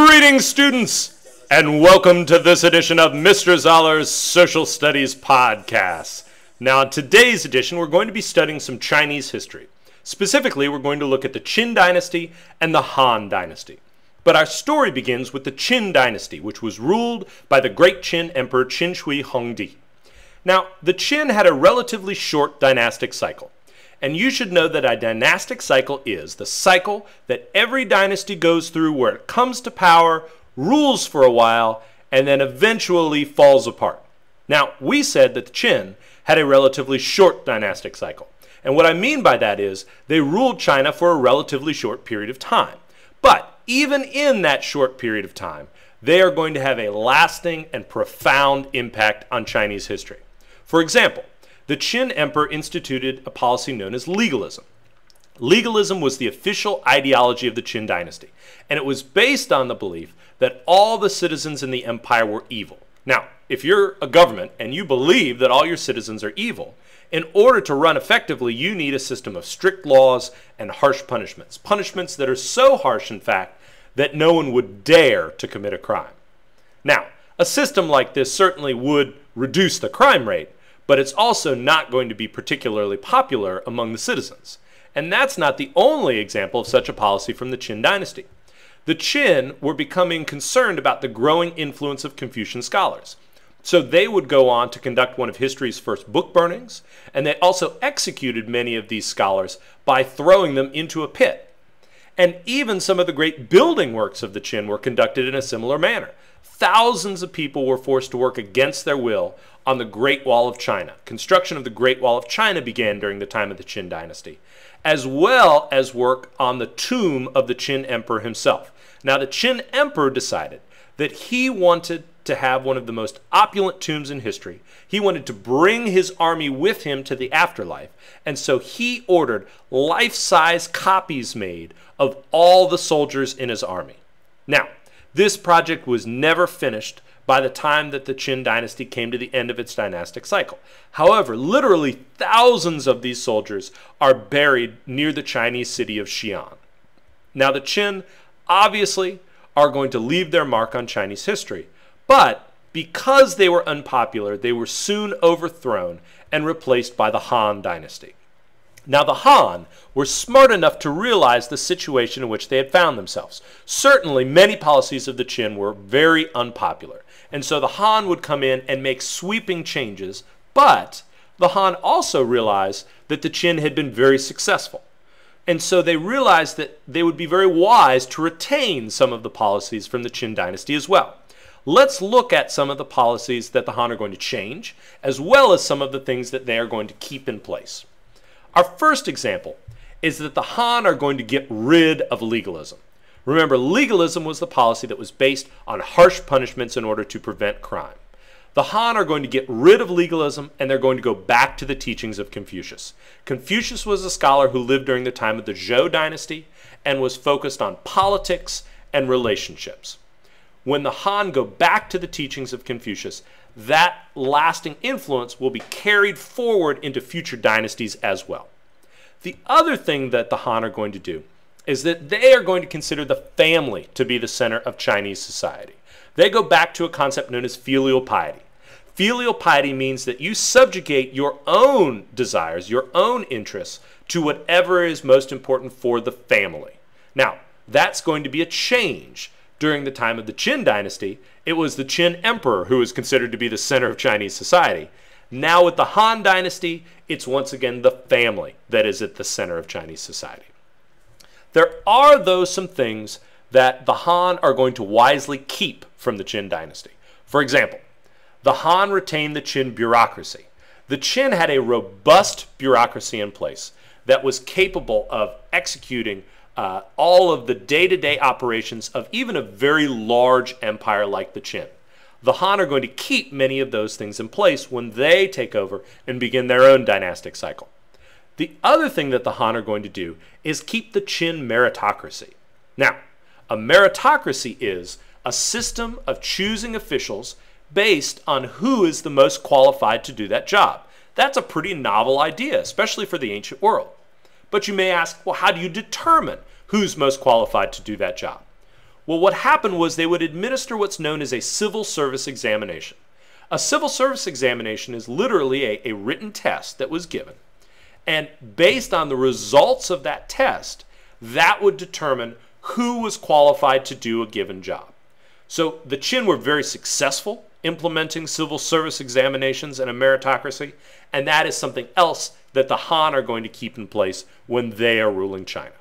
Greetings, students, and welcome to this edition of Mr. Zoller's Social Studies Podcast. Now, in today's edition, we're going to be studying some Chinese history. Specifically, we're going to look at the Qin Dynasty and the Han Dynasty. But our story begins with the Qin Dynasty, which was ruled by the great Qin Emperor Qin Shi Huangdi. Now, the Qin had a relatively short dynastic cycle. And you should know that a dynastic cycle is the cycle that every dynasty goes through where it comes to power, rules for a while, and then eventually falls apart. Now, we said that the Qin had a relatively short dynastic cycle. And what I mean by that is they ruled China for a relatively short period of time. But even in that short period of time, they are going to have a lasting and profound impact on Chinese history. For example, the Qin Emperor instituted a policy known as legalism. Legalism was the official ideology of the Qin Dynasty, and it was based on the belief that all the citizens in the empire were evil. Now, if you're a government and you believe that all your citizens are evil, in order to run effectively, you need a system of strict laws and harsh punishments. Punishments that are so harsh, in fact, that no one would dare to commit a crime. Now, a system like this certainly would reduce the crime rate, but it's also not going to be particularly popular among the citizens. And that's not the only example of such a policy from the Qin Dynasty. The Qin were becoming concerned about the growing influence of Confucian scholars. So they would go on to conduct one of history's first book burnings, and they also executed many of these scholars by throwing them into a pit. And even some of the great building works of the Qin were conducted in a similar manner. Thousands of people were forced to work against their will on the Great Wall of China. Construction of the Great Wall of China began during the time of the Qin Dynasty, as well as work on the tomb of the Qin Emperor himself. Now, the Qin Emperor decided that he wanted to have one of the most opulent tombs in history. He wanted to bring his army with him to the afterlife, and so he ordered life-size copies made of all the soldiers in his army. Now, this project was never finished by the time that the Qin Dynasty came to the end of its dynastic cycle. However, literally thousands of these soldiers are buried near the Chinese city of Xi'an. Now, the Qin obviously are going to leave their mark on Chinese history, but because they were unpopular, they were soon overthrown and replaced by the Han Dynasty. Now, the Han were smart enough to realize the situation in which they had found themselves. Certainly, many policies of the Qin were very unpopular, and so the Han would come in and make sweeping changes, but the Han also realized that the Qin had been very successful. And so they realized that they would be very wise to retain some of the policies from the Qin Dynasty as well. Let's look at some of the policies that the Han are going to change, as well as some of the things that they are going to keep in place. Our first example is that the Han are going to get rid of legalism. Remember, legalism was the policy that was based on harsh punishments in order to prevent crime. The Han are going to get rid of legalism, and they're going to go back to the teachings of Confucius. Confucius was a scholar who lived during the time of the Zhou Dynasty and was focused on politics and relationships. When the Han go back to the teachings of Confucius, that lasting influence will be carried forward into future dynasties as well. The other thing that the Han are going to do is that they are going to consider the family to be the center of Chinese society. They go back to a concept known as filial piety. Filial piety means that you subjugate your own desires, your own interests, to whatever is most important for the family. Now, that's going to be a change. During the time of the Qin Dynasty, it was the Qin Emperor who was considered to be the center of Chinese society. Now with the Han Dynasty, it's once again the family that is at the center of Chinese society. There are, though, some things that the Han are going to wisely keep from the Qin Dynasty. For example, the Han retained the Qin bureaucracy. The Qin had a robust bureaucracy in place that was capable of executing all of the day-to-day operations of even a very large empire like the Qin. The Han are going to keep many of those things in place when they take over and begin their own dynastic cycle. The other thing that the Han are going to do is keep the Qin meritocracy. Now, a meritocracy is a system of choosing officials based on who is the most qualified to do that job. That's a pretty novel idea, especially for the ancient world. But you may ask, well, how do you determine who's most qualified to do that job? Well, what happened was they would administer what's known as a civil service examination. A civil service examination is literally a written test that was given. And based on the results of that test, that would determine who was qualified to do a given job. So the Qin were very successful implementing civil service examinations and a meritocracy, and that is something else that the Han are going to keep in place when they are ruling China.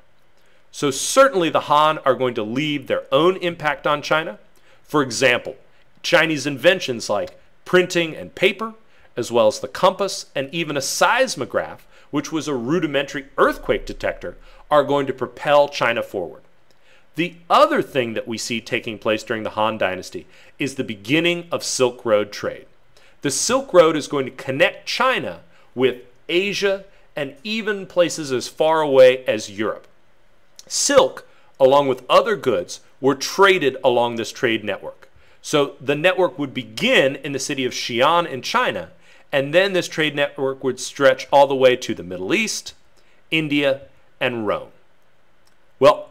So certainly the Han are going to leave their own impact on China. For example, Chinese inventions like printing and paper, as well as the compass and even a seismograph, which was a rudimentary earthquake detector, are going to propel China forward. The other thing that we see taking place during the Han Dynasty is the beginning of Silk Road trade. The Silk Road is going to connect China with Asia and even places as far away as Europe. Silk, along with other goods, were traded along this trade network. So the network would begin in the city of Xi'an in China, and then this trade network would stretch all the way to the Middle East, India, and Rome. Well,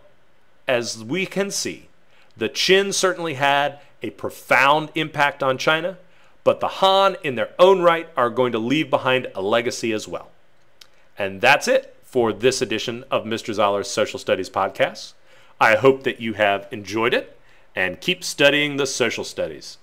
as we can see, the Qin certainly had a profound impact on China, but the Han in their own right are going to leave behind a legacy as well. And that's it for this edition of Mr. Zoller's Social Studies Podcast. I hope that you have enjoyed it and keep studying the social studies.